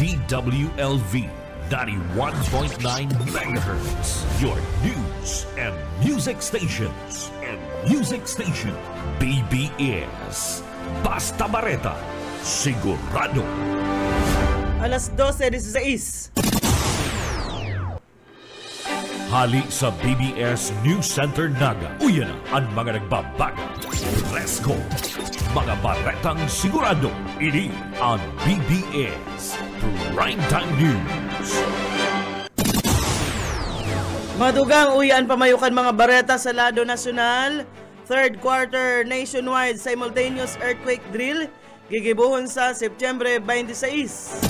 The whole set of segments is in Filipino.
DWLV 91.9 MHz, your news and music stations. BBS Basta Bareta, sigurado. Alas 12:16. Hali sa BBS News Center Naga. Uyan na ang mga nagbabaga. Presko, mga baretang sigurado. Ini ang BBS Primetime News. Madugang uyan pamayukan mga bareta sa lado nasyonal. Third quarter nationwide simultaneous earthquake drill gigibuhon sa Setyembre 26.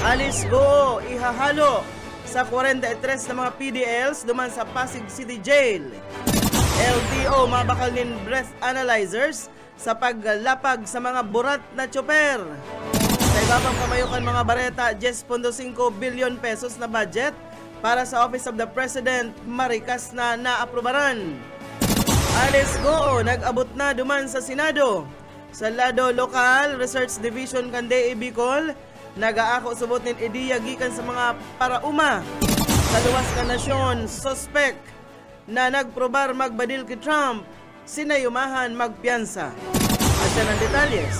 Alis go ihahalo sa 43 na mga PDLs duman sa Pasig City Jail. LTO mabakal nin breath analyzers sa paglapag sa mga burat na tsoper. Sa ibabang kamayukan mga bareta, 10.5 billion pesos na budget para sa Office of the President marikas na naaprubaran. Alis go nag-abot na duman sa Senado. Sa lado lokal, Research Division Kandee Bicol, nag-aako subot nin ideya gikan sa mga parauma sa luwas ka nasyon, suspect na nagprobar magbadil kay Trump, sinayumahan magpiyansa. At yan ang detalyes.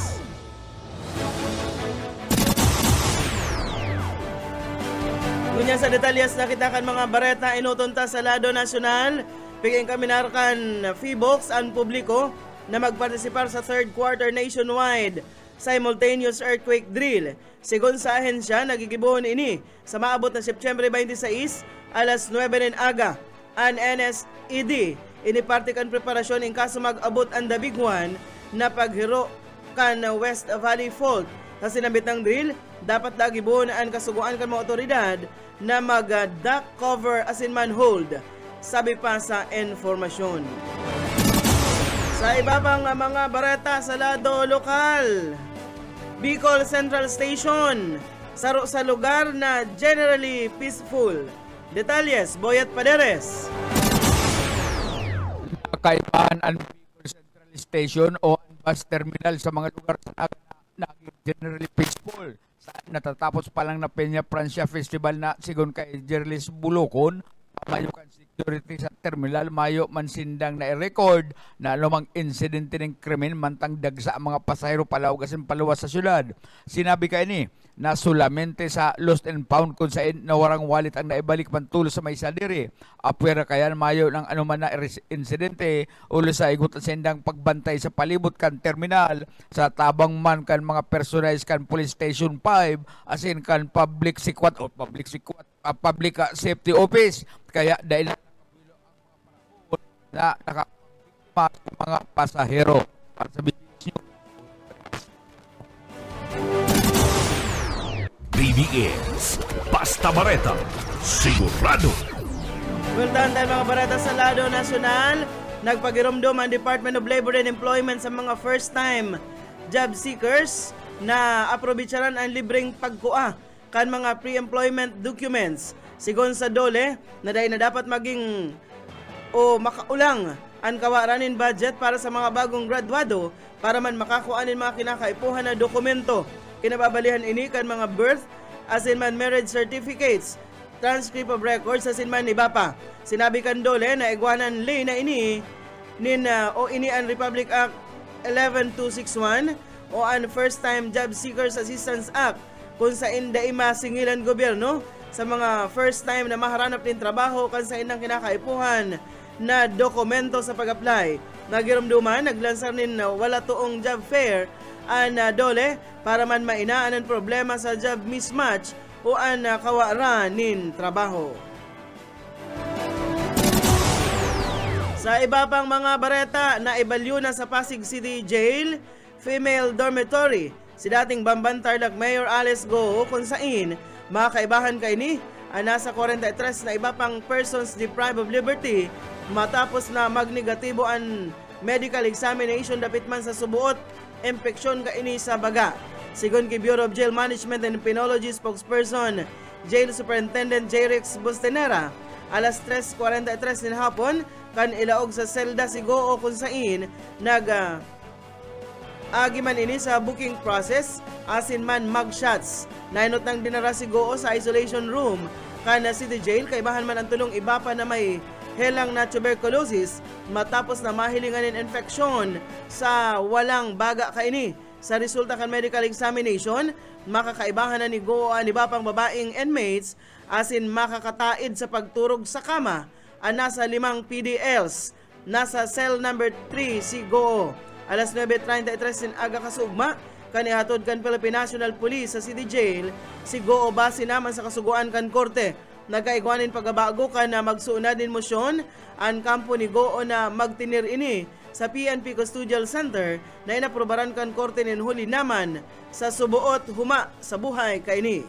Kunya sa detalyes nakita kan mga bareta inutunta sa lado nasyonal, piging kaminarkan FIBOX ang publiko na magpartisipar sa third quarter nationwide simultaneous earthquake drill. Sigon sa ahensya, nagigibuhon ini sa maabot na Setyembre 26, alas 9 ng aga. Ang NSED, iniparte kan preparasyon in kaso mag-abot ang dabiguan na paghiro kan West Valley Fault. Sa sinabit ng drill, dapat lagi buhon ang kasuguan kan mga otoridad na mag-duck cover as in manhold. Sabi pa sa informasyon. Sa iba pang mga bareta sa lado lokal, Bicol Central Station, saro sa lugar na generally peaceful. Detalles, Boyet Paderes. Nakaibahan ang Bicol Central Station o ang bus terminal sa mga lugar na generally peaceful. Saan natatapos pa lang na Peña Francia Festival na sigon kay Jerlis Bulokon, pamayukan security sa terminal, mayo mansindang na i-record na lumang insidente ng krimen mantang dagsa ang mga pasahero palaw kasi paluwas sa syudad. Sinabi ka ini na solamente sa lost and found kung saan nawarang wallet ang naibalik pantulo sa may sadiri. Apwera kaya mayo ng anuman na insidente ulo sa igot at sindang pagbantay sa palibot kan terminal sa tabang man kan mga personalized kan police station 5 asin kan public safety office. Kaya dahil na nakapagpapasok mga pasahero para sa BBS Basta Bareta, sigurado. Weldan tayo mga bareta sa lado nasyonal. Nagpagiromdom ang Department of Labor and Employment sa mga first-time job seekers na aprobitsaran ang libreng pagkuha kan mga pre-employment documents. Sigon sa DOLE, na dahil na dapat maging o makaulang ang kawaranin budget para sa mga bagong graduado para man makakuanin mga kinakaipuhan na dokumento. Kinababalihan ini kan mga birth as in man marriage certificates, transcript of records as in man iba pa. Sinabi kan DOLE na igwanan lay na ini ini ang Republic Act 11261 o ang First Time Job Seekers Assistance Act kung sa inday masingilan gobyerno sa mga first time na maharanap din trabaho kan sa inang kinakaipuhan na dokumento sa pag-apply. Nagirumduman, naglansar nin wala tuong job fair ang DOLE para man mainaan ang problema sa job mismatch o ang kawaran nin trabaho. Sa iba pang mga bareta na ibalyo na sa Pasig City Jail, female dormitory, si dating Bamban Tarlac Mayor Alice Go kung saan makakaibahan kay ni ang nasa 43 na iba pang persons deprived of liberty matapos na magnegatibo ang medical examination dapit man sa subuot impeksyon ka ini sa baga. Sigon kay Bureau of Jail Management and Penology spokesperson Jail Superintendent J. Rex Bustenera, alas 3:43 ng hapon kan ilaog sa selda si Goo kung saan agi man ini sa booking process asin man mugshots. Nainot nang dinara si Goo sa isolation room kana city jail kay bahan man ang tulong iba pa na may helang na tuberculosis matapos na mahilingan ng infeksyon sa walang baga kaini. Sa resulta kan medical examination, makakaibahan na ni Goo ang iba pang babaeng inmates asin makakataid sa pagturog sa kama ang nasa 5 PDLs. Nasa cell number 3 si Goo. Alas 9:33 sin aga kasugma, kanihatod kan Philippine National Police sa City Jail, si Goo base naman sa kasuguan kan korte. Nagkaigwanin pagabago ka na magsuuna din motion ang kampo ni Goo na magtinir ini sa PNP Custodial Center na inaprobaran kan korte nin huli naman sa subuot huma sa buhay kaini.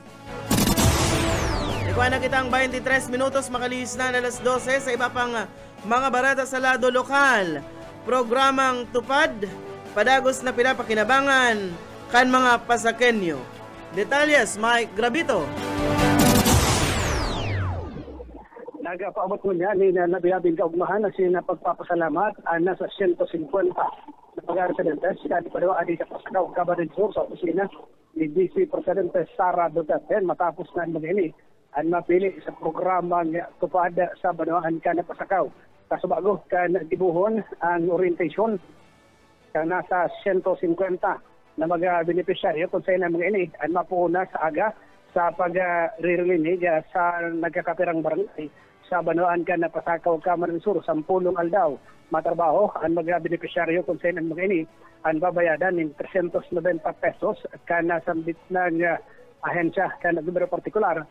Ikuha na kitang 23 minutos makalis na alas 12 sa iba pang mga barata sa lado lokal. Programang Tupad, padagos na pinapakinabangan kan mga pasakenyo. Detalyes, Mike Gravito. Nagapaabot mo niya ni nabiyabing kaugmahan na siya pagpapasalamat nasa 150 na pag-residentes at padawa adi sa Pasakaw, Camarines Sur sa opisina ni DC Presidente Sara Duterte matapos na mag-ini ang mapili sa programang Tupad sa Banawaan ka na Pasakaw. Kasubago kan dibuhon ang orientation kang nasa 150 na mga beneficiaryo kung saan mga ini ang mapuuna sa aga sa pag-ririnig sa nagkakapirang barangay sa Banawaan ka na Pasakaw, Camarines Sur, 10 aldaw. Matrabaho ang mga beneficiaryo kung saan mga ini ang babayadan ng 390 pesos ka nasambit ng ahensya ka na numero partikular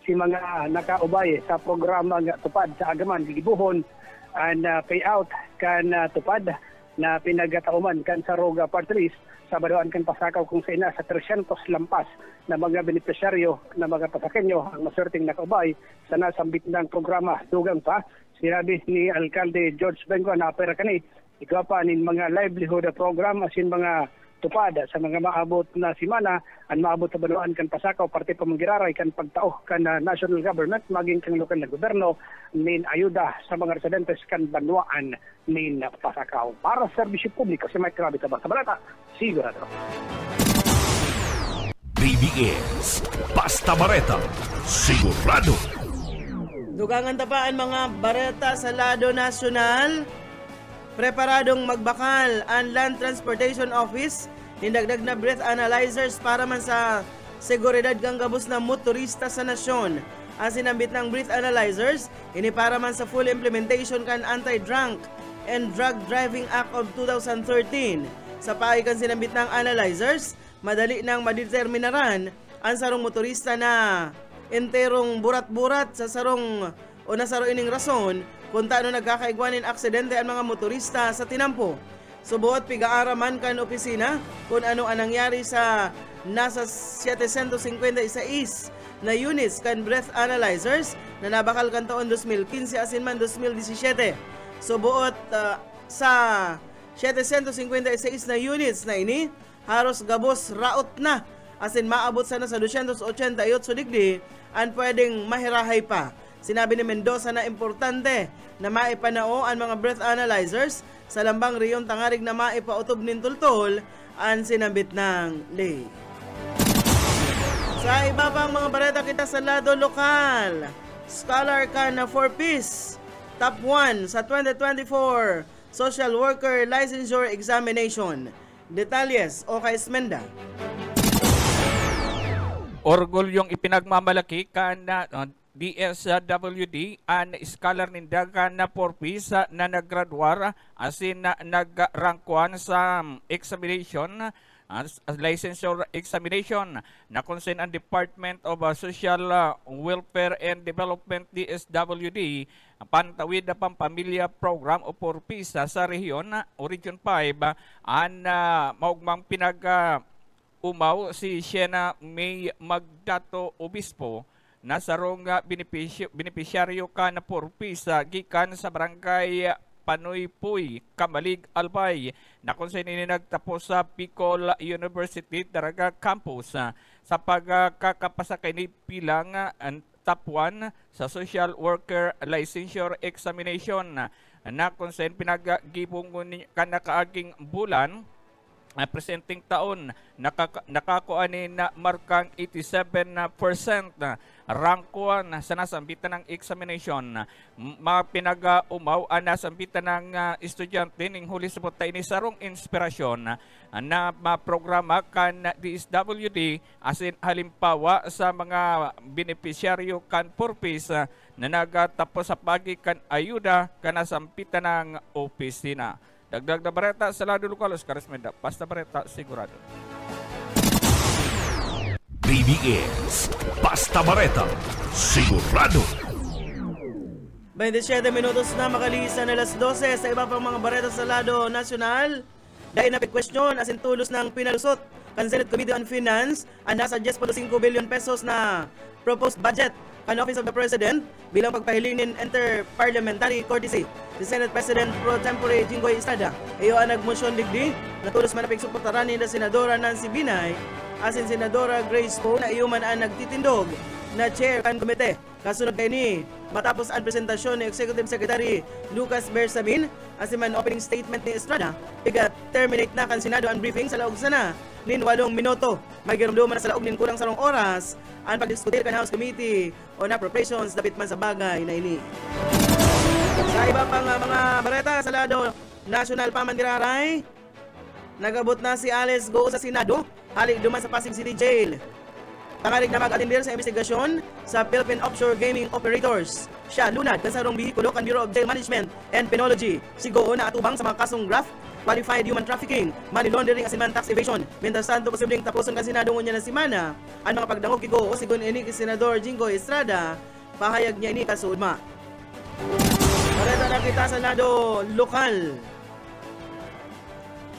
si mga nakaubay sa programa nga Tupad sa Agaman gibuhon ang payout kan Tupad na pinagatauman kan sa Roga Party List sa Banawaan kan Pasakaw kung sa ina sa 300 lampas na mga beneficiaryo na mga pasakenyo ang maswerteng nakaubay sa nasambit ng programa. Dugang pa sinabi ni Alkalde George Bengo na pera kani ikaw pa nin mga livelihood program asin mga Tupad sa mga maabot na simana ang maabot sa Banawaan kan Pasakaw parte pamangiraray kan pagtao kan national government maging kang lokal na gobyerno nin ayuda sa mga residentes kan Banawaan nin Pasakaw para sa serbisyo publiko si Mike Gravito sa balata sigurado. BBS Basta Bareta sigurado. Dugangan tapaan mga bareta sa lado nasyonal. Preparadong magbakal ang Land Transportation Office nindagdag na breath analyzers para man sa seguridad kang gabos na motorista sa nasyon. Ang sinambit ng breath analyzers, ini para man sa full implementation kan Anti-Drunk and Drug Driving Act of 2013. Sa paay kan sinambit ng analyzers, madali nang madeterminaran ang sarong motorista na enterong burat-burat sa sarong o nasaro ining rason kung taano nagkakaigwanin aksidente ang mga motorista sa tinampo. Subuot pigaaraman kan opisina kung ano ang nangyari sa nasa 756 na units kan breath analyzers na nabakal kan taon 2015 asin man 2017. Subuot sa 756 na units na ini, haros gabos raot na asin maabot sana sa 288 digdi ang pwedeng mahirahay pa. Sinabi ni Mendoza na importante na maipanao ang mga breath analyzers sa lambang riyon tangarig na maipautob nin tultol ang sinambit ng lay. Sa iba pang mga bareta kita sa lado lokal, Scholar ka na for Peace, top 1 sa 2024 Social Worker Licensure Examination. Detalyes o kay Esmenda. Orgulyong ipinagmamalaki kan DSWD an scholar nindagan na for peace na naggraduar asin na nagrangkuan sa examination licensure examination na konsen ang Department of Social Welfare and Development DSWD pantawid na pampamilya program o for peace sa rehiyon o Region 5 an maugmang umaw si Siena May Magdato Obispo na sarong benepisyaryo ka na for peace gikan sa barangay Panoy-Puy, Kamalig, Albay na kung saan nagtapos sa Bicol University Daraga Campus sa pagkakapasakay ni bilang top 1 sa Social Worker Licensure Examination na kung saan pinag-gibong ka na kaaging bulan presenting taon nakakuha ni na markang 87% na rank 1 sa nasambitan ng examination. Mapinag-umaw na sambitan ng estudyante ning huli sa putay ni sarong inspirasyon na maprograma kan DSWD asin halimbawa sa mga beneficiaryo kan purpose na nagatapos sa pagi kan ayuda kan nasambitan ng opisina. Dagdag na bareta sa lado lokal, Oscar Esmenda. Basta bareta, sigurado. BBS Basta Bareta, sigurado. 27 minutos na makalisan na alas 12 sa iba pang mga bareta sa lado nasyonal. Dahil na question as in tulos ng pinalusot kan Senate Committee on Finance ang nasa 10.5 billion pesos na proposed budget kan Office of the President bilang pagpahiling nin inter-parliamentary courtesy. Si Senate President Pro Tempore Jinggoy Estrada iyo ang nagmosyon digdi na tulos manapig suportaran ni na Senadora Nancy Binay asin Senadora Grace Poe na iyo man ang nagtitindog na chair kan komite. Kasunod kay ni matapos ang presentasyon ni Executive Secretary Lucas Bersamin asin man opening statement ni Estrada terminate na kan Senado ang briefing sa laog sana nin 8 minuto. Magirumduman na sa laog nin kurang sarong oras ang pagdiskutir kan House Committee on Appropriations dapit man sa bagay na ini. Sa iba pang mga bareta sa lado national pamandiraray, nagabot na si Alice Go sa Senado, halik duman sa Pasig City Jail. Tangalig na mag-atindir sa investigasyon sa Philippine Offshore Gaming Operators. Siya lunad kan sarong bihikulo kan Bureau of Jail Management and Penology. Si Go na atubang sa mga kasong graft, qualified human trafficking, money laundering asin man tax evasion. Mientras tanto posibleng tapuson kan Senado ngunya na semana ang mga pagdangog kay Go sigon ini kay Senador Jinggoy Estrada, pahayag niya ini kasudma. Bareta na kita sa lado lokal.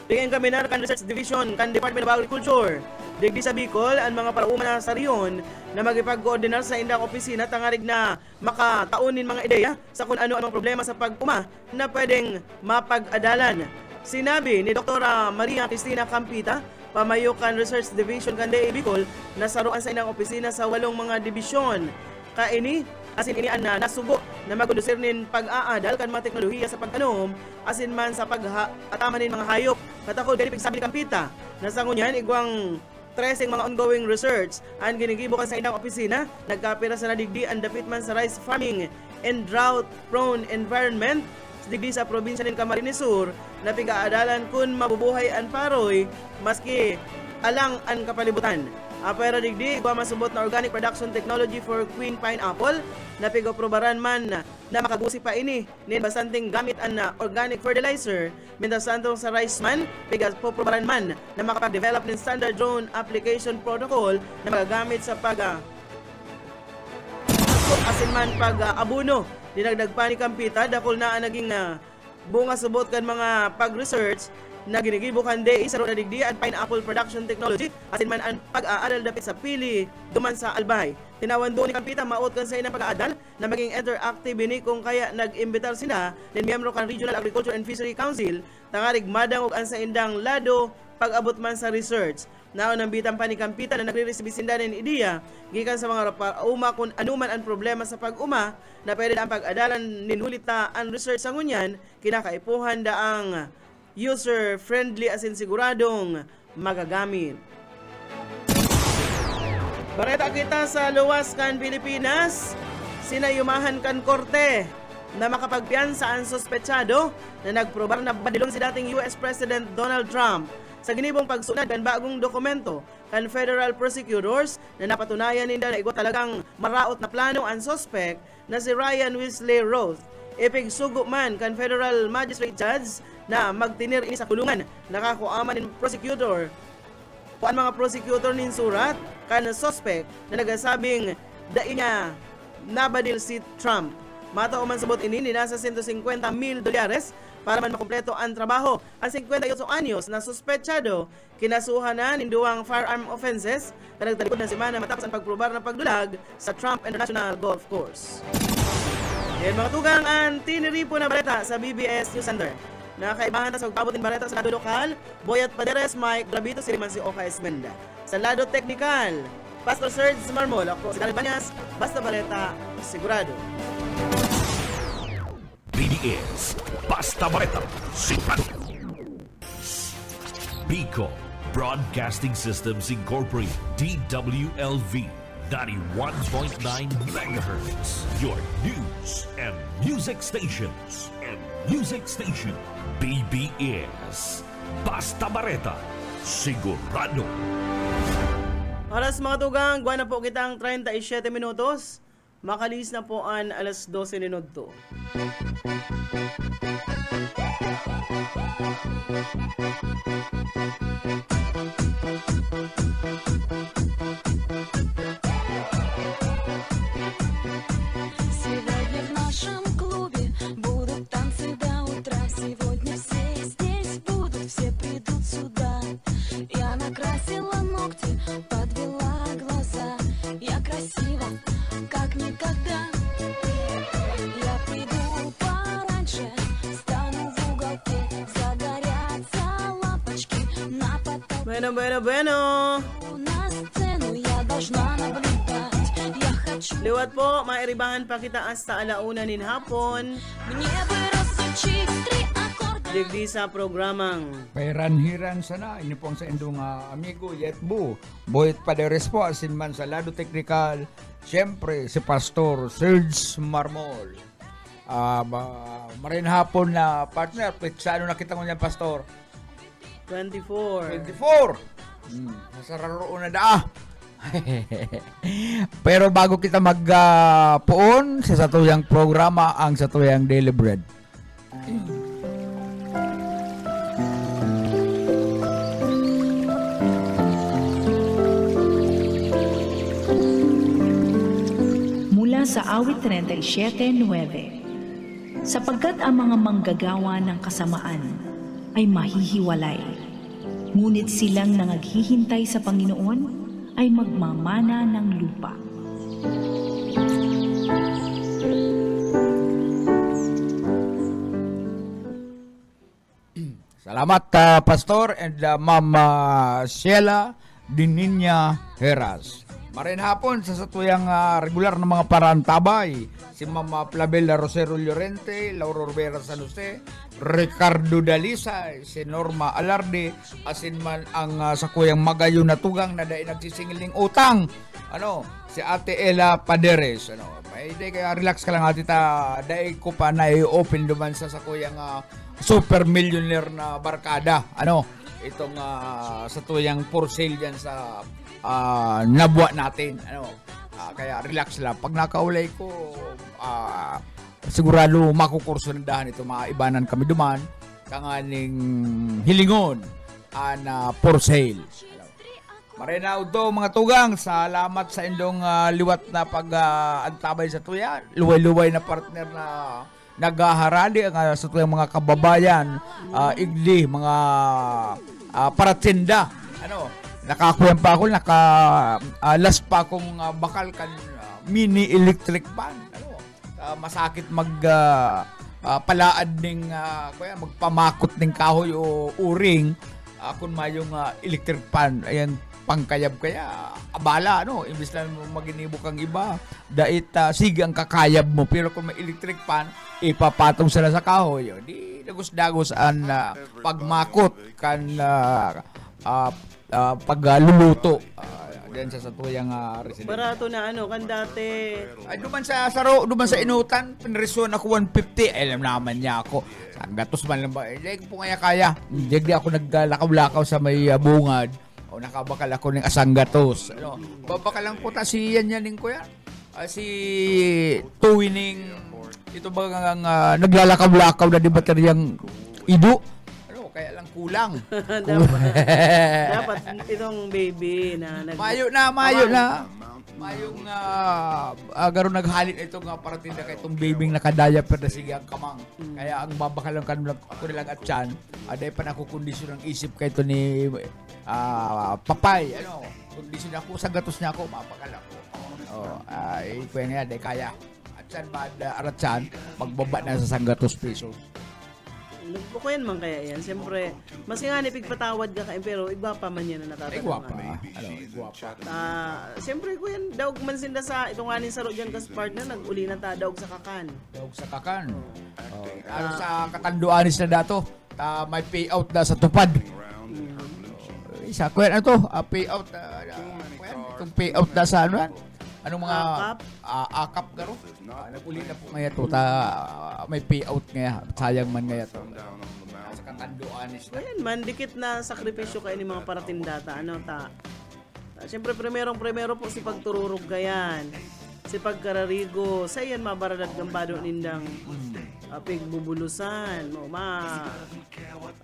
Tingin kami na kan Research Division kan Department of Agriculture. Digdi sa Bicol ang mga parauma na sa riyon na magipag-coordinar sa indang opisina tangarig na makataunin mga ideya sa kung ano ang mga problema sa pag-uma na pwedeng mapag-adalan. Sinabi ni Dr. Maria Cristina Campita, pamayukan Research Division kan DA Bicol na saruan sa indang opisina sa 8 mga dibisyon. Kaini asin ini na nasugo na magkondusir nin pag-aadal kan mga teknolohiya sa pagtanom asin man sa pag-atama nin mga hayop. Katakod dili pigsabi ni Campita na sa ngunyan igwang 13 mga ongoing research ang ginigibukan sa indang opisina nagkapira sa nadigdi ang dapit man sa rice farming and drought prone environment digdi sa probinsya nin Camarines Sur na piga-adalan kun mabubuhay ang paroy maski alang ang kapalibutan. Pero digdi igwa masubot na organic production technology for queen pineapple na pigoprobaran man na makagusi pa ini nin bastanting gamit an organic fertilizer mientras santong sa rice man pigoprobaran man na makapag-develop nin standard drone application protocol na magagamit sa asin man pag-abuno. Dinagdag pa ni Campita dakol na naging bunga subot kan mga pag-research na ginigibukan DA sa na digdi at pineapple production technology asin man ang pag-aaral dapit sa pili duman sa Albay. Tinawan doon ni Campita maot kan sa inang pag-aadal na maging interactive ini kung kaya nag-imbitar sila ng miyembro kan Regional Agriculture and Fishery Council tangarig madang og ang sa indang lado pag-abot man sa research. Naon ang bitang pa ni Campita na nagre-resibisinda ng ideya gikan sa mga uma kung anuman ang problema sa pag-uma na pwede ang pag-adalan ninhulit na ang research sa ngunyan kinakaipuhan daang user-friendly asin siguradong magagamit. Bareta kita sa luwas kan Pilipinas, sinayumahan kan korte na makapagpiyansa ang sospetsado na nagprobar na badilong si dating US President Donald Trump sa ginibong pagsunod kan bagong dokumento kan federal prosecutors na napatunayan nila na igo talagang maraot na plano ang suspect na si Ryan Wesley Roth. Ipigsugo man kan federal magistrate judge na magtinir ini sa kulungan. Nakakuaman ng prosecutor o ang mga prosecutor nin surat kan suspect na nagasabing dai niya nabadil si Trump. Matao man sabot ini ni nasa $150,000 para man makumpleto ang trabaho. Ang 58 anyos na suspetsado kinasuhan na ninduwang firearm offenses na nagtalikod na semana matapos ang pagprobar ng pagdulag sa Trump International Golf Course. Yan mga tugang ang tiniripo na baleta sa BBS News Center. Nakaibahan ta sa pagpabutin baleta sa lado lokal, Boyat Paderes, Mike Grabito, Siriman si Oka Esmenda. Sa lado teknikal, Pastor Serge Marmol, ako si Daniel Banyas, basta baleta, sigurado. BBS Basta Baleta, sigurado. Bico Broadcasting Systems Incorporated, DWLV 91.9 megahertz. Your news and music stations. BBS. Basta Bareta, sigurado. Oras mga tugang, guwan na po kitang 37 minutos. Makalis na po ang alas 12 minuto. Сегодня в нашем клубе будут танцы до утра. Сегодня все здесь будут, все придут сюда. Я накрасила ногти, подвела глаза. Я красива, как никогда. Я приду пораньше, стану в уголке. Загорятся лампочки на потолке. Bueno. На сцену я должна наблюдать. Я хочу. Liwat po, mairibahan pa kita hasta alauna nin hapon. Мне бы разучить 3 аккорда. Digdi sa programang Pairanhiran sana, ini po ang sa indong amigo Yetbu. Boyet Paderes po, asin man sa lado teknikal. Siyempre, si Pastor Serge Marmol. Marin hapon na partner, sa ano nakita mo niyan, Pastor? 24. 24! Nasa raroon na daa. Pero bago kita magpuon sa satuyang programa, ang satuyang Daily Bread. Mula sa awit 37:9, sapagkat ang mga manggagawa ng kasamaan ay mahihiwalay, ngunit silang nangaghihintay sa Panginoon ay magmamana ng lupa. Salamat, Pastor and Ma'am Sheila Dininya Heras. Marin hapon sa satuyang regular na mga parantabay, si Ma'am Plabela Rosero Llorente, Lauro Rivera San Jose, Ricardo Dalisay, si Norma Alarde, asin man ang sakuyang magayo na tugang na dahil nagsisingiling utang. Si Ate Ella Paderes. May kaya relax ka lang ati ta, dahil ko pa na i-open duman sa sakuyang super millionaire na barkada. Itong satuyang for sale dyan sa nabuwa natin. Kaya relax lang. Pag nakaulay ko, sigurado makukursundahan ito. Mga ibanan kami duman. Kanganing hilingon na for sale. Marinaw do mga tugang. Salamat sa indong liwat na pag-antabay sa tuya. Luway-luway na partner na naghaharali sa tuyang mga kababayan. Igli, mga paratinda. Nakakuyan pa ako, last pa akong bakal kan mini electric pan. Masakit palaad ning magpamakot ning kahoy o uring kung mayong electric pan. Ayan, pangkayab kaya abala, imbis na maginibok ang iba, dait sige ang kakayab mo, pero kung may electric pan, ipapatong sila sa kahoy. Di dagos-dagos ang pagmakot kan pagluluto diyan sa satuyang residente. Barato na kan dati. Ay duman sa saro, duman sa inutan, pinreson ako 150. Alam naman niya ako. Sang gatos man lang ba? Like po kaya. Di ako naglalakaw-lakaw sa may bungad. O nakabakal ako ng asang gatos. Babakalang ko ta si yan ko yan. Si Tuwining ito ba naglalakaw-lakaw na di bateryang ido. Kaya lang kulang. dapat itong baby na Mayo na. Mayong garo naghalit ito nga para tinda kay itong babyng nakadaya pero sige ang kamang. Kaya ang babakalang kanila ko nilang at tiyan, aday pa nakukondisyon ng isip kay ito ni Papay. Kondisyon ako sa gatos niya ako, mapakala ko. Pwede nga, day kaya. At tiyan ba, arat tiyan, magbaba na sa sanggatos pesos. Nagbukuyan man kaya yan. Siyempre, mas nga nipigpatawad ka kayo, pero iba pa man yan na natatanungan. Igwapa. Siyempre ko yan, daog man sinda sa, itong anin saro dyan kas partner, nag-uli na ta, daog sa kakan. Sa katanduanis na dato, may payout na sa tupad. Isa ko yan, ano to? Payout. Itong payout na sa ano yan? Anong mga akap garo? Naguli na po ngayon to. May payout ngayon. Sayang man ngayon to. Sa katanduanis na. Ayan man, dikit na sakripisyo kayo ni mga paratindata. Ano ta? Siyempre, primero po si pagtururog gayan. Si pagkararigo. Sa iyan, mabaradag gambado nindang pigbubulusan.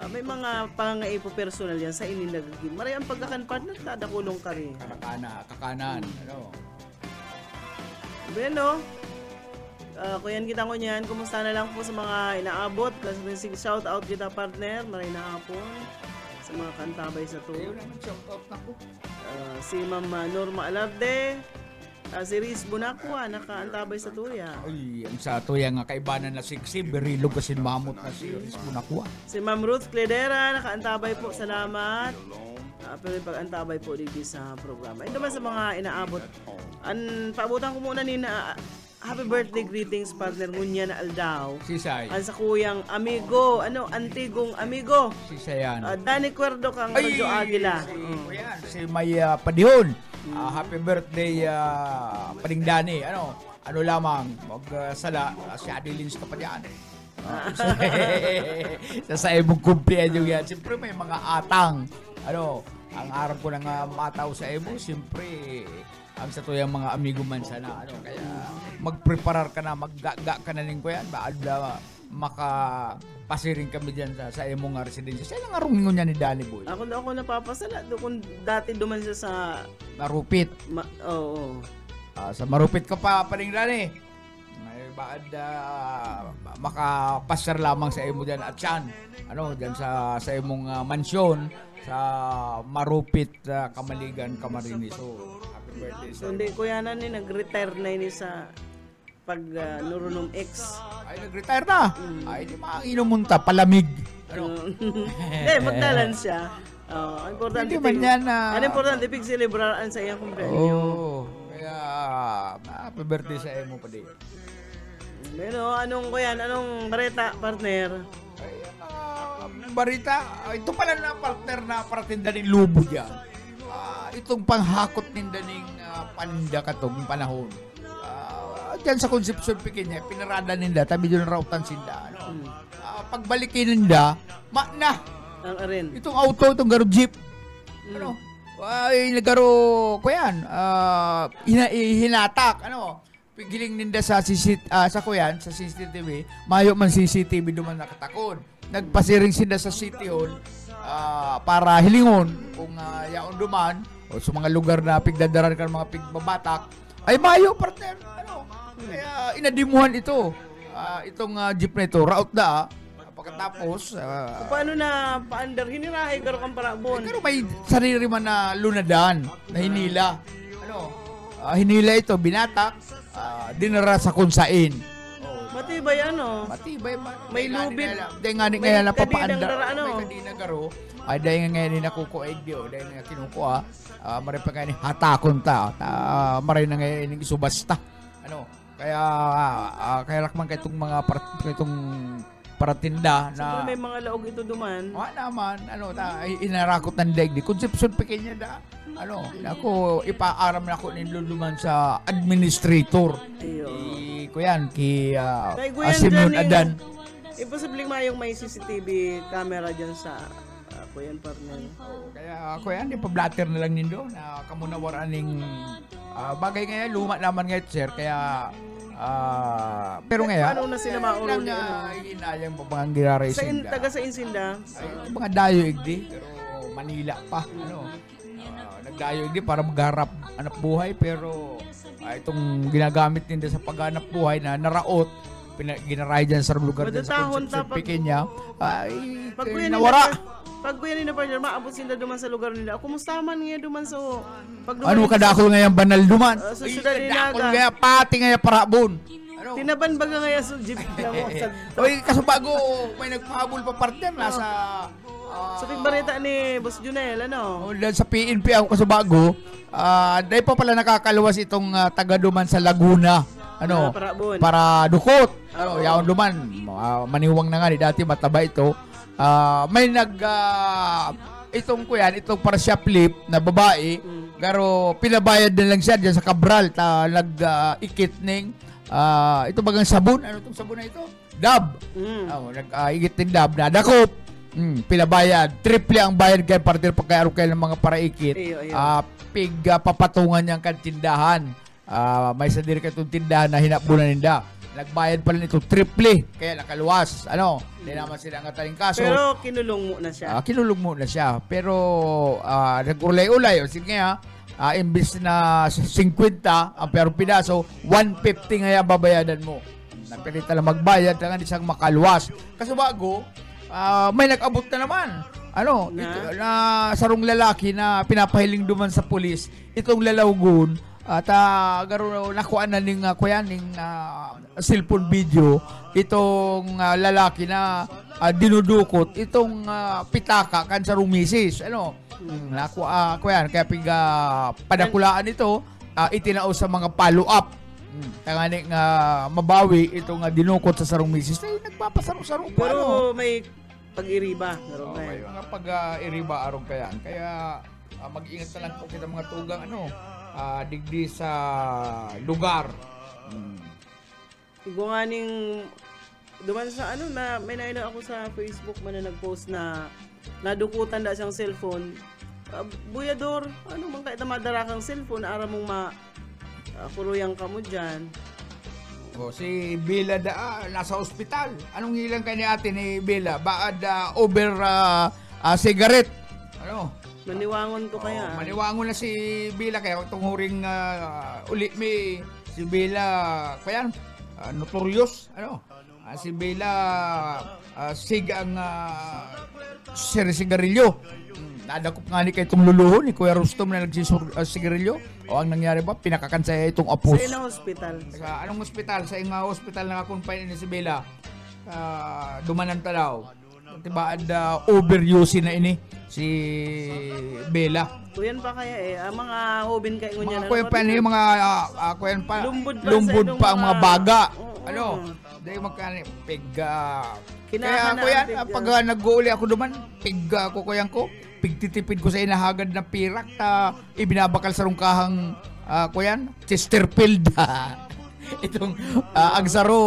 May mga pangaipo personal yan sa ininagagin. Maray ang pagkakan partner, tadakulong ka rin. Kakanan. Ano? Bueno, kuyan kita ko niyan. Kumusta na lang po sa mga inaabot. Kasi shout out kita partner. Maray na hapon. Sa mga kantabay sa to. Shout out na po. Si Ma'am Norma Alarde. Si Riz Bunakwa, nakaantabay sa tuya. Ay, ang sa tuya nga kaibanan na siksi, berilog kasi mamot na si Riz Bunakwa. Si Ma'am Ruth Cledera, nakaantabay po, salamat. Pero pag-antabay po dito sa programa. Ito naman sa mga inaabot. Paabutan ko muna ni na happy birthday greetings partner Ngunya na Aldao. Sisay. Sa kuyang amigo, antigong amigo. Sisay yan. Danny Cuerdo kang Radyo Aguila. Si May Padihon. Happy birthday Pading Dani. Ano lamang magsala si Adelins ka pa diyan. Sa imong kumpleanyo yan. Siyempre may mga atang. Ang araw ko nang mataw sa imo, siyempre ang sa tuyang mga amigo man sana. Kaya magpreparar ka na, maggaga ka na rin ko yan. Baad makapasiring kami dyan sa imong residensya. Siya lang arungingon niya ni Danny Boy. Ako napapasala. Kung dati duman siya sa Marupit. Oo. Sa Marupit ka pa rin Danny. Baad makapasar lamang sa imo dyan at yan. Dyan sa imong mansyon sa Marupit, Kamaligan, Camarines. So, happy birthday. So, hindi ko yan nag-retire na ini sa nurunong X. Ay, nag-retire na. Ay, di makinumunta, palamig. Hindi, magdalan siya. Importante hindi man yan ano importante, pig-celebraraan sa iyang kumpleanyo. Kaya, happy birthday sa imo pa din. Pero, anong bareta, partner? Ay, barita, ito pala na partner na paratinda ng lubo dyan. Itong panghakot ninda ng paninda katong panahon. Diyan sa Concepcion Pequeña, pinarada ninda, tabi doon rautan sinda. Pagbalikin ninda, na. Ang arin. Itong auto, itong garo jeep. Ay, nagaro, kuyan, hinatak, pigiling ninda sa CCTV, mayo man CCTV duman nakatakod. Nagpasiring sila sa City Hall para hilingon kung yaon duman o sa mga lugar na pigdadaran ka ng mga pigbabatak ay mayo partner. Kaya inadimuhan ito. Itong jeep na ito, route na pagkatapos paano na paandar hinirahe garo kang parabon. Pero may sarili man na lunadan na hinila. Hinila ito, binatak, dinara sa kunsain. Matibay Matibay man. May lubid. Dahil nga ngayon napapaandar. May kadina garo. Ay dahil nga ngayon nakukueg diyo. Dahil nga kinukuha. Maray pa ngayon hatakon ta. Maray na ngayon isubasta. Kaya rakman ka itong mga itong paratinda na may mga laog ito duman. Naman. Inarakot ng daigdi. Concepcion Pequeña da. Ako ipaaram na ako niluluman sa administrator. Kuyan Simeon Adan. Imposibleng mayong may CCTV camera dyan sa kuyan partner. Kaya kuyan di pa-blatter na lang nindo na kamunawaran ning bagay ngayon luma naman ngayon sir kaya pero ngayon paano na sila mauro ni inayang mga giraray sinda. Taga sa Insinda. Mga dayo igdi pero Manila pa nagdayo igdi para magharap anak buhay pero itong ginagamit nila sa paghanap buhay na naraot ginaray dyan sa lugar dyan sa Concepcion Pequeña ay nawara. Pag kuya nila partner, maabot sila duman sa lugar nila. Kumusta man nga duman so kadakol ngayon banal duman? Sa syudad ni Kadakol ngayon pati ngayon parabon. Tinaban baga ngayon sa jeep na mo. Oy, kaso bago may nagpahabol pa partner nasa sa pigbarita ni Boss Junel, dahil sa PNP ako kaso bago, dahil pa pala nakakaluwas itong taga duman sa Laguna. Para dukot. Yaon duman. Maniwang na nga dati mataba ito. May itong itong para shoplift na babae, garo pinabayad na lang siya diyan sa Cabral nag-ikit ning ito bagang sabon, ano tong sabon na ito? Dab. Nag-ikit ning dab na dakop. Pinabayad. Triple ang bayad kay partner pagkaaro kayo ng mga paraikit. Papatungan niyang kantindahan. May sa diri katong tindahan na hinabunan ninda. Nagbayad pala nito triple kaya nakaluwas. Hindi naman sila ang ataling kaso. Pero kinulong mo na siya. Kinulong mo na siya. Pero nag-ulay-ulay. Sige imbis na 50 ang pero pidaso, 150 nga babayadan mo. Napilita lang magbayad lang isang makaluwas. Kasi bago, may nag-abot na naman. Ito, na sarong lalaki na pinapahiling duman sa pulis. Itong lalawgon at garo nakuha na ning cellphone video itong lalaki na dinudukot itong pitaka kan sarong misis. Nakuha kaya piga padakulaan ito itinao sa mga follow up. Tangani nga mabawi itong dinukot sa sarong misis. Ay nagpapasarong-sarong pa. Pero may pag-iriba. May mga pag-iriba aron kaya. Kaya mag-ingat na lang po kita mga tugang digdi sa lugar. Igo nga ning duman sa na may naila ako sa Facebook man na nag-post na nadukutan da siyang cellphone. Buyador, man kahit na madara kang cellphone ara mong kuruyang ka mo dyan. Si Bella nasa ospital. Anong hilang kay ni ate ni Bella? Baad over cigarette. Maniwangon ko kaya. Maniwangon na si Bella kaya itong huring uli mi si Bella kaya notorious si Bella sig ang sigarilyo. Nadakop nga ni kay itong luluho ni Kuya Rustom na nagsisigarilyo. O ang nangyari ba? Pinakakansaya itong apos. Sa inang hospital. Anong hospital? Sa inang hospital na kakonfine ni si Bella. Dumanan talaw. Diba overuse na ini si Bella. Kuyan pa kaya mga hobin kay ngunya na. Kuyan pa ni mga kuyan pa. Lumbod pa ang mga baga. Dahil magkano kaya kuyan pag nag-uuli ako duman, ko kuyan ko. Pigtitipid ko sa inahagad na pirak ibinabakal sa rungkahang kuyan Chesterfield. Itong ang saro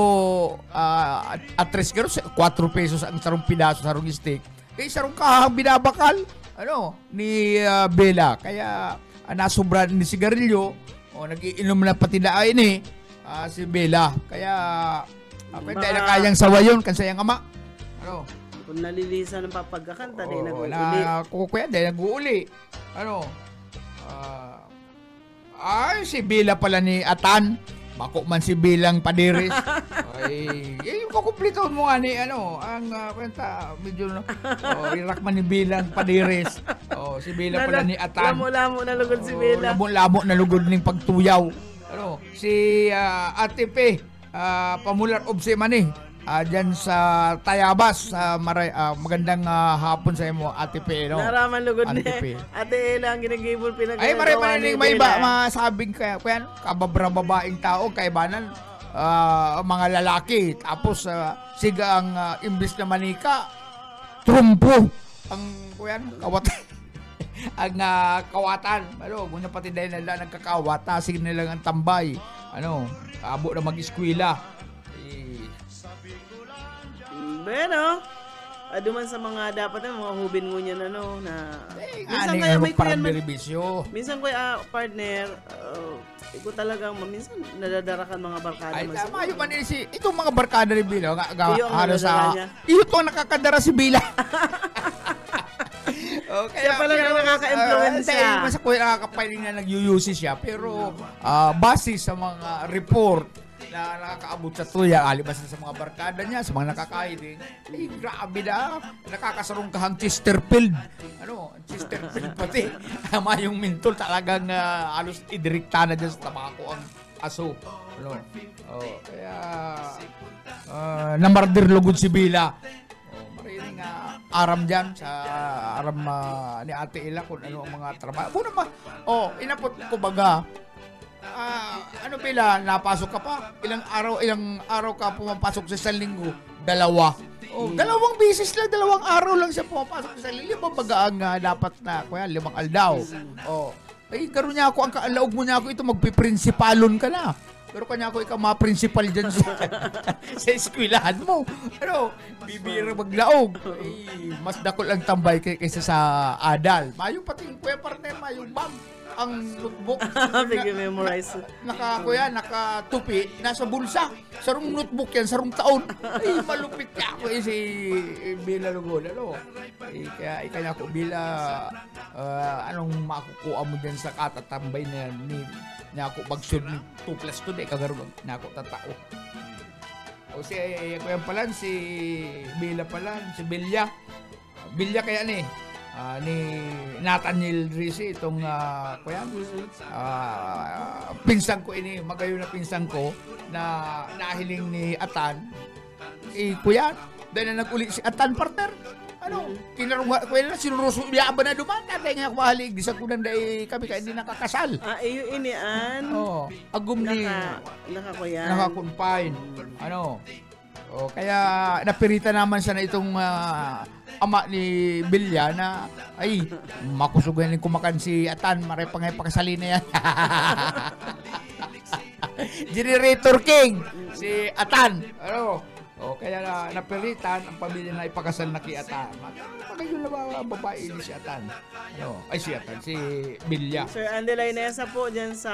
at 3 4 pesos ang sarong pidaso sarong steak. Kay sarong kahang binabakal ni Bella. Kaya nasubra ni sigarilyo nagiinom na pati na ini si Bella. Kaya pwede na kayang sawayon kansayang ama. Kung nalilisan ng papagkakanta, dahil nag-uuli. Kukuya, dahil nag-uuli. Si Bella pala ni Atan. Bako man si Bilang Padiris. Yung kukumplitoon mo nga ni, ang kwenta, medyo, irak man ni Bilang Padiris. Si Bella pala ni Atan. Lamo-lamo na lugod si Bella. Lamo-lamo na lugod ng pagtuyaw. Si Ate Pe, pamular obse man dyan sa Tayabas, magandang hapon sa imo, Ate Pe. Naraman lugod ni Ate Ela ang ginagibol pinag-gawa. Ay, maray may masabing kaya kababra-babaeng tao, kaibanan, mga lalaki. Tapos, siga ang imbis na manika, trumpo ang kawatan. Ang kawatan. Muna pati dahil nila nagkakawat, tasig nila ang tambay. Abo na mag-eskwela. Bueno, duman sa mga dapat mga hubin mo niyan na minsan kaya may kuyan man. Minsan kuya partner, iko talagang minsan nadadarakan mga barkada man. Ay, tama yung itong mga barkada ni Bila, iyo to nakakadara si Bila. Kaya pala nakaka-influence siya. Mas kuya nakakapaling na nag-use siya, pero base sa mga report na nakakaabot sa tuya, alibas sa mga barkada niya, sa mga nakakailing, grabe na, nakakasarong kahang Chesterfield. Chesterfield pati. Tama yung mentol, talagang halos idirikta na dyan sa tabako ang aso. Kaya, namardir lugod si Bila. Marinig aram dyan sa aram ni Ate Ela kung ano ang mga trabaho. Muna inapot ko baga, Bila, napasok ka pa? Ilang araw ka pumapasok sa isang linggo? 2. Dalawang bisis lang, 2 araw lang siya pumapasok sa 5 baga ang dapat na, kuya, 5 aldaw. Ay, karoon niya ako, ang kaalaog mo niya ako, ito magpiprinsipalon ka na. Pero kanya ako ikaw ma-principal dyan sa eskwelahan mo. Ano, bibira maglaog. Ay, mas dakol ang tambay kaysa sa adal. Mayong pati yung kuya partner, mayong bag. Ang notebook. Bigyan memorize. Nakatupi, nasa bulsa. Sarong notebook yan, sarong taon. Ay, malupit ka ako si Bila Lugol. Ano? Kaya ikanya ko, Bila, anong makukuha mo dyan sa katatambay na niya ako bagsyon 2+2 kagaroon na ako tatao. O si kuya pala, si Bila pala, si Bilya. Bilya kaya ni Nathaniel Risi itong kuya pinsan ko ini, magayon na pinsan ko na nahiling ni Atan. Kuya, dahil na nag-uli si Atan partner. Ano, kinarunga ko na sinuruso biya ba na duman tatay nga kumahalig di sa kunan dai kami kay hindi nakakasal. Iyo inian. Agum ni nakakuyan. Naka-confine. Ano? Kaya napirita naman siya na itong ama ni Bilya na ay makusugan din kumakan si Atan maray pangay pakasali na yan. Generator King si Atan. Ano? Kaya napilitan ang pamilya na ipakasal na kay Atan. Magayon na babae ni si Atan. Si Atan, si Bilya. Sir Andelay Nesa po dyan sa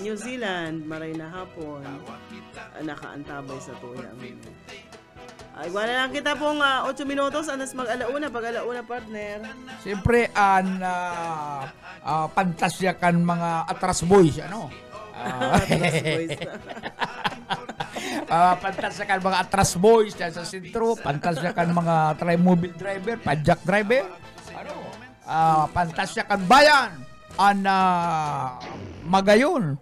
New Zealand, maray na hapon. Nakaantabay sa tuyang. Ay, wala lang kita pong 8 minutos, anas mag-alauna, pag-alauna partner. Siyempre, pantasya kan mga atras boys, ano? Atras boys. Pantasya kan mga atras boys dyan sa sentro, pantasya kan mga tri-mobile driver, pajak driver, ano? Pantasya kan bayan, magayon,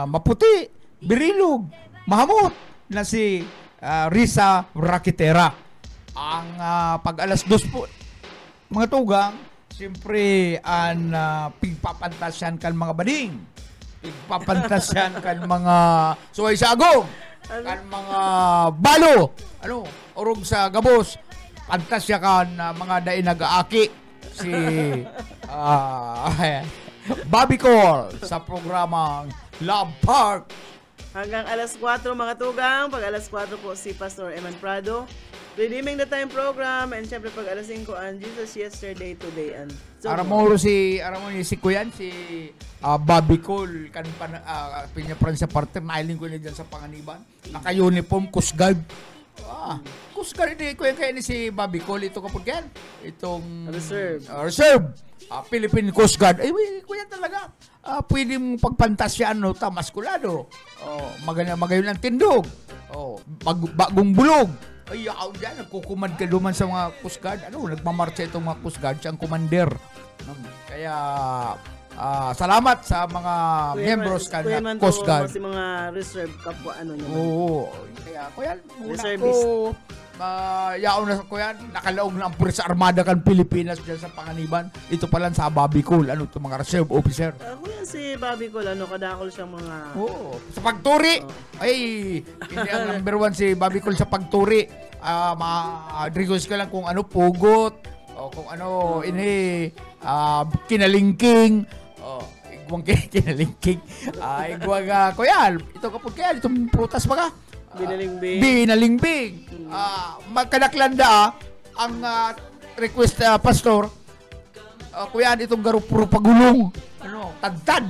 maputi, birilog, mahamot, na si Risa Rakitera. Ang pag-alas 2 po, mga tugang, siyempre, pigpapantasyan kan mga bading, pigpapantasyan kan mga suway sa agong, kan mga balo, ano, urog sa gabos, pantasya kan mga daing nag-aaki, si Bobby Cole sa programang Love Park. Hanggang alas 4 mga tugang, pag alas 4 po si Pastor Eman Prado. Redeeming the Time program, and syempre pag alas 5 ang Jesus Yesterday, Today, and so Aramoro si Kuyan, si Bobby Cole, kan pinapran sa partner, nailing ko na dyan sa Panganiban. Naka-uniform, Coast Guard. Coast Guard, Kuyan kaya ni si Bobby Cole, ito kapag yan. Itong Reserve. Philippine Coast Guard. Ay, Kuyan talaga. Pwede mong pagpantasyaan, no, maskulado. Magayon ang tindog. Bagong bulog. Ay, dyan, nagkukumand ka luman sa mga Coast Guard. Ano, nagmamarcha itong mga Coast Guard, siyang commander. Kaya, salamat sa mga membros ka na Coast Guard. Si mga reserve kapwa, ano nyo. Oo. Kaya, Kuyan, una ko, yaon na Kuyan, nakalaog na ang pulis sa armada kan Pilipinas dyan sa Panganiban. Ito pala sa Bobby Cole, ano, ito mga reserve officer. Kuya, si Bobby Cole, kadakol siyang mga... Sa pagturi, ay, hindi ang number 1 si Bobby Cole sa pagturi. Request ka lang kung ano, pugot, o kung ano, kinalingking, igwang kinalingking, igwang, Kuya, ito kapag kaya, itong prutas ba ka? Binalingbing. Magkanaklanda ang request pastor. Kuya, itong garo puro pagulong. Ano, tagtad.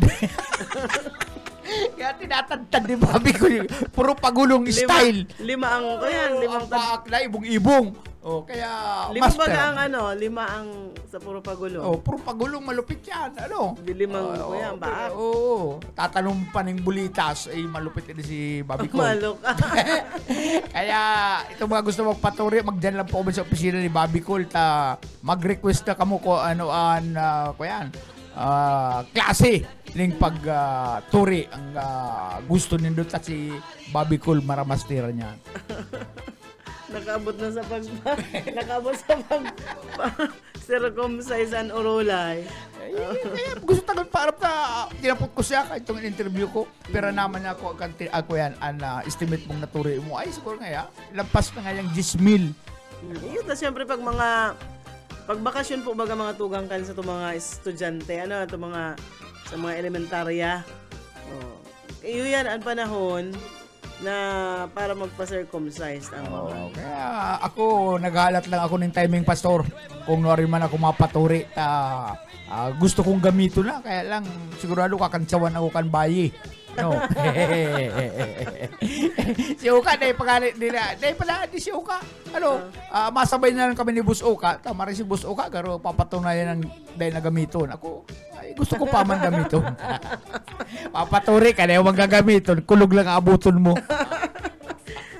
Kaya tinatagtad ni Bobby ko. Puro pagulong style. Lima ang, Kuya, limang paak na ibong-ibong. Kaya master. Lima ang sa puro pagulong. Puro pagulong malupit yan. Ano? Limang Kuya, ang baak. Tatanong pa ng bulitas, malupit din si Bobby Cole. Malok. Kaya, ito mga gusto magpaturi, magdyan lang po sa opisina ni Bobby Cole, mag-request na kamo ko, Kuya, klase ng pagturi ang gusto nindot at si Bobby Cole maramastira niya. Nakaabot na sa circumcise and urolay. Gusto tagal parap na tinapot ko siya kahit itong interview ko. Pero naman ako yan, estimate mong naturi mo. Ay, siguro nga lampas na nga yung 10,000 Yun na siyempre pag bakasyon po baga mga tugang kan sa mga estudyante, sa mga elementarya. Oh. Iyo yan ang panahon na para magpa-circumcise ang mga. Kaya ako, naghalat lang ako ng timing, pastor. Kung nari man ako mapaturi, gusto kong gamito na. Kaya lang, sigurado kakantsawan ako kan bayi. No. Si Uka, dahil pangalit nila. Dahil pala, di si Uka. Masabay na lang kami ni Bus Uka. Tama rin si Bus Uka, pero papatunayan dahil na gamiton. Ako, gusto ko pa man gamiton. Papaturi ka, dahil wag gagamiton. Kulog lang abuton mo.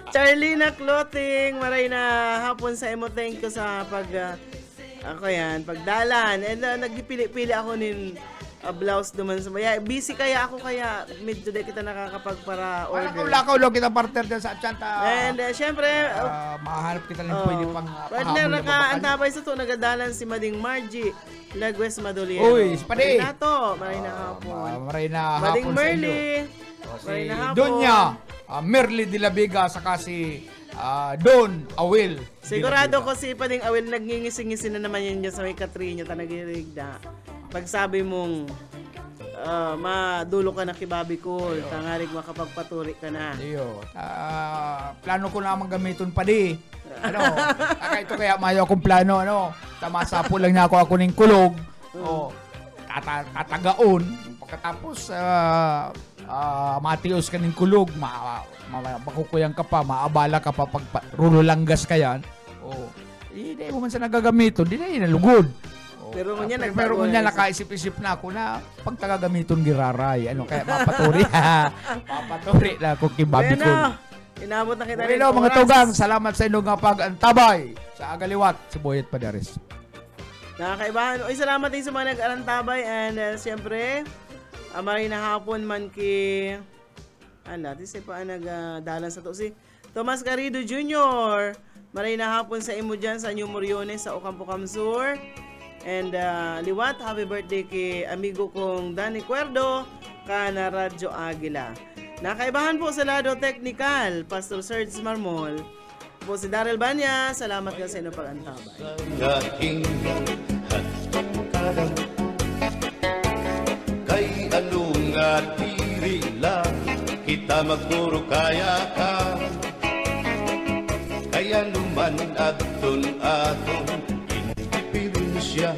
Charlina Clothing, maray na hapon sa imo. Thank you sa pagdalan. And nagpili-pili ako nin blouse duman sa maya. Busy kaya ako, kaya medyo di kita nakakapagpara order. Lakaw lang kita partner dyan sa Atsanta. And syempre, mahanap kita lang pwede pang partner, nakaantabay sa to, nagadalan si Mading Margie Lagwes Madoliero. Uy, Spade. Maray na hapon. Maray na hapon. Mading Merly. Maray na hapon. Donya, Merly de la Vega, saka si Don Awil. Sigurado ko si Pading Awil nagngingisi-ngisi na naman yun dyan sa may Katrina, tanagiririg na. Pag sabi mong madulo ka na kibabi ko, tangarig makapagpaturi ka na. Iyo. Plano ko namang gamiton pa di. Ito kaya mayo akong plano, tamasapo lang niya ako ng kulog. Tatagaon. Pagkatapos, matios ka ng kulog, makukuyang ka pa, maabala ka pa, pag rululanggas ka yan. Hindi mo man sa nagagamiton, hindi na yun nalugod. Pero kung nakaisip-isip na ako na pag tagagamiton giraray. Kaya mapaturi. Mapaturi na ako kibabi ko. Inabot na kita rin mga tugang, salamat sa inyong pag-antabay sa Agaliwat, si Boyet Padares. Nakakaibahan. Salamat din sa mga nag-arantabay. And siyempre, maray na hapon man ki natin si pa nagdalan sa to si Tomas Garrido Jr. Maray na hapon sa imo dyan sa New Moriones sa Ocampo Camsur. And liwat, happy birthday kay amigo kong Danny Cuerdo kana Radyo Aguila. Nakaibahan po sa lado technical, Pastor Serge Marmol. Po si Daryl Banya, salamat ka sa inyong pag-antabay. Kay anong nga diri lang kita magturo kaya ka, kaya luman aton indiferensya